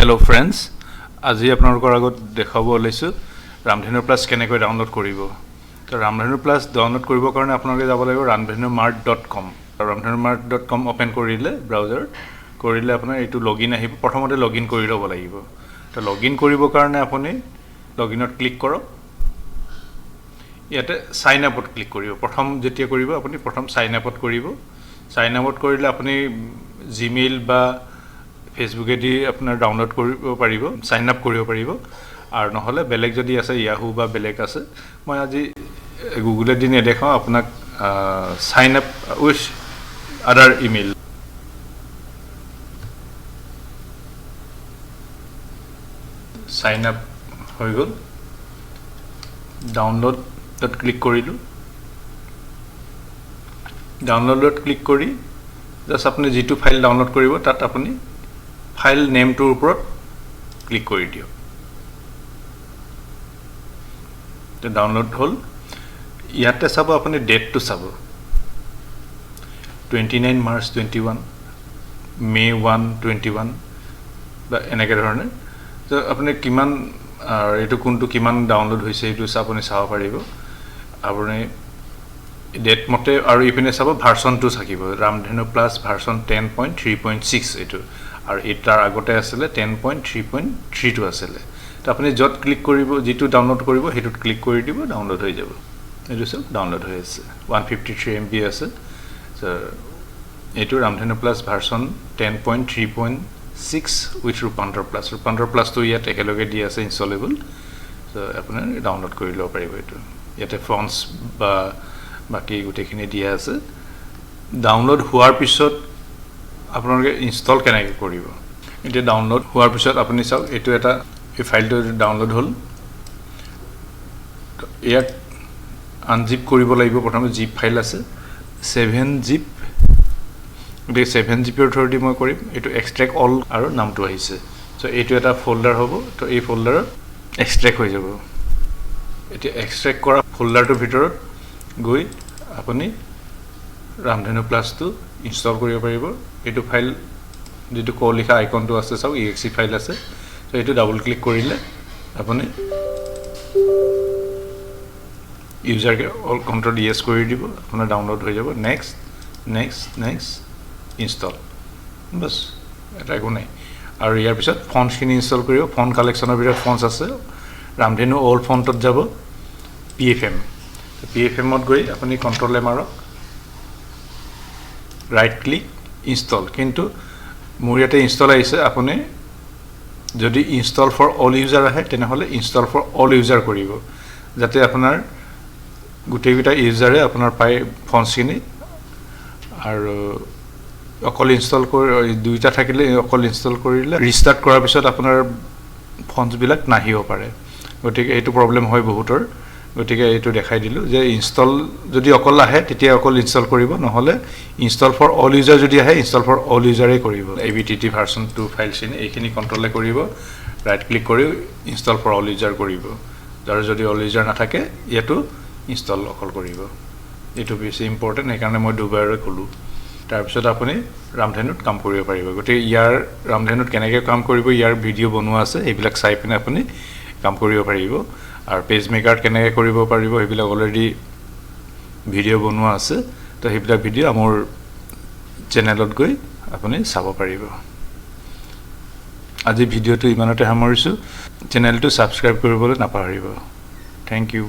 Hello friends, আজি আপোনালোকৰ আগত দেখাব ওলাইছো ৰামধেনু প্লাস কেনেকৈ ডাউনলোড কৰিব। তো ৰামধেনু প্লাস ডাউনলোড কৰিবৰ কাৰণে আপোনালোকে যাব লাগিব ramdhenumart.com। ramdhenumart.com ওপেন কৰিলে ব্ৰাউজাৰ কৰিলে আপোনাৰ এইটো লগইন আহিব। প্ৰথমতে লগইন কৰি ল'ব লাগিব। তো লগইন কৰিবৰ কাৰণে আপুনি লগইনত ক্লিক কৰক। ইয়াতে সাইন আপত ক্লিক কৰিব। প্ৰথম যেতিয়া কৰিব আপুনি প্ৰথম সাইন আপত কৰিব। সাইন আপত কৰিলে আপুনি জিমেইল বা ফেসবুকে দি আপোনাৰ ডাউনলোড কৰিব পাৰিব, সাইন আপ কৰিব পাৰিব। আৰু নহলে বেলেগ যদি আছে ইয়াহু বা বেলেগ আছে, মই আজি গুগলে দি নেদেখাও আপোনাক সাইন আপ উইথ আদাৰ ইমেইল। সাইন আপ হৈ গ'ল। ডাউনলোডত ক্লিক কৰিলো। ডাউনলোডত ক্লিক কৰি জাস্ট আপুনি যেটো ফাইল ডাউনলোড কৰিব তাত আপুনি ফাইল নেমটোৰ ওপৰত ক্লিক কৰি দিয়ক। তো ডাউনলোড হ'ল। ইয়াতে চাব আপুনি ডেটটো চাব 29 মাৰ্চ 21, মে 1 21 বা এনেকে ধৰণে। তো আপুনি কিমান এইটো কোনটো কিমান ডাউনলোড হৈছে এইটো আপুনি চাব পাৰিব। আপুনি ডেট মতে আৰু ইপিনে চাব ভাৰ্সনটো থাকিব ৰামধেনু প্লাস ভাৰ্সন 10.3.6 এইটো। আৰু এটাৰ আগতে আছিল 10.3.3 টো আছিল। তো আপুনি যত ক্লিক কৰিব যেটো ডাউনলোড কৰিব হেতুত ক্লিক কৰি দিব, ডাউনলোড হৈ যাব। এইটো সব ডাউনলোড হৈ আছে। 153 MB আছে। সো এইটো ৰামধেনু প্লাস ভাৰ্সন 10.3.6 উইথ ৰূপান্তৰ প্লাস। ৰূপান্তৰ প্লাস তো ইয়াত একেলগে দি আছে ইনষ্টলেবল। সো আপুনি ডাউনলোড কৰি ল'ব পাৰিব। এইটো ইয়াতে ফন্টস বা বাকি গোটেইখিনি দিয়া আছে। ডাউনলোড হোৱাৰ পিছত আপোনালোকে ইনষ্টল কেনেকৈ কৰিব। এটা ডাউনলোড হোৱাৰ পিছত আপুনি চাওক এইটো এটা এই ফাইলটো ডাউনলোড হ'ল। ইয়াক আনজিপ কৰিব লাগিব। প্ৰথমে জিপ ফাইল আছে 7zip। গতিকে 7zipৰ থ্ৰুদি মই কৰিম। এইটো এক্সট্ৰেক্ট অল আৰু নামটো আহিছে। সো এইটো এটা ফোল্ডাৰ হ'ব। তো এই ফোল্ডাৰত এক্সট্ৰেক্ট হৈ যাব। এতিয়া এক্সট্ৰেক্ট কৰা ফোল্ডাৰটোৰ ভিতৰত গৈ আপুনি ৰামধেনু প্লাসটো ইনষ্টল কৰিব পাৰিব। এইটো ফাইল যেটো ক লিখা আইকনটো আছে চাওক exe ফাইল আছে। তো এইটো ডাবল ক্লিক কৰিলে আপুনি ইউজাৰকে অল কন্ট্ৰল ইয়েস কৰি দিব। আপোনাৰ ডাউনলোড হৈ যাব। Next next next install. বস এটা একো নাই। আৰু ইয়াৰ পিছত ফন্টছখিনি ইনষ্টল কৰিব। ফন্ট কালেকশ্যনৰ ভিতৰত ফন্টছ আছে। ৰামধেনু অল ফন্টত যাব PFM। PFMত গৈ আপুনি কন্ট্ৰল এ মাৰক, ৰাইট ক্লিক ইনষ্টল। কিন্তু মোৰ ইয়াতে ইনষ্টল আহিছে। আপুনি যদি ইনষ্টল ফৰ অল ইউজাৰ আহে তেনেহলে ইনষ্টল ফৰ অল ইউজাৰ কৰিব, যাতে আপোনাৰ গোটেইকেইটা ইউজাৰে আপোনাৰ পাই ফন্টছখিনি। আৰু অকল ইনষ্টল কৰি দুইটা থাকিলে অকল ইনষ্টল কৰিলে ৰিষ্টাৰ্ট কৰাৰ পিছত আপোনাৰ ফন্টছবিলাক নাহিব পাৰে। গতিকে এইটো প্ৰবলেম হয় বহুতৰ। গতিকে এইটো দেখাই দিলো যে ইনষ্টল যদি অকল আহে তেতিয়া অকল ইনষ্টল কৰিব, নহলে ইনষ্টল ফৰ অল ইউজাৰ যদি আহে ইনষ্টল ফৰ অল ইউজাৰে কৰিব। ABTT ভাৰ্সন 2 ফাইলখিনি এইখিনি কন্ট্ৰলে কৰিব, ৰাইট ক্লিক কৰি ইনষ্টল ফৰ অল ইউজাৰ কৰিব। আৰু যদি অল ইউজাৰ নাথাকে ইয়াতো ইনষ্টল অকল কৰিব। এইটো বেছি ইম্পৰ্টেণ্ট, সেইকাৰণে মই দুবাৰলৈ ক'লো। তাৰপিছত আপুনি ৰামধেনুত কাম কৰিব পাৰিব। গতিকে ইয়াৰ ৰামধেনুত কেনেকৈ কাম কৰিব ইয়াৰ ভিডিঅ' বনোৱা আছে। এইবিলাক চাই পিনে আপুনি কাম কৰিব পাৰিব। আৰু পেজ মেকাৰ কেনেকৈ কৰিব পাৰিব সেইবিলাক অলৰেডি ভিডিঅ' বনোৱা আছে। তো সেইবিলাক ভিডিঅ' মোৰ চেনেলত গৈ আপুনি চাব পাৰিব। আজি ভিডিঅ'টো ইমানতে সামৰিছোঁ। চেনেলটো ছাবস্ক্ৰাইব কৰিবলৈ নাপাহৰিব। Thank U.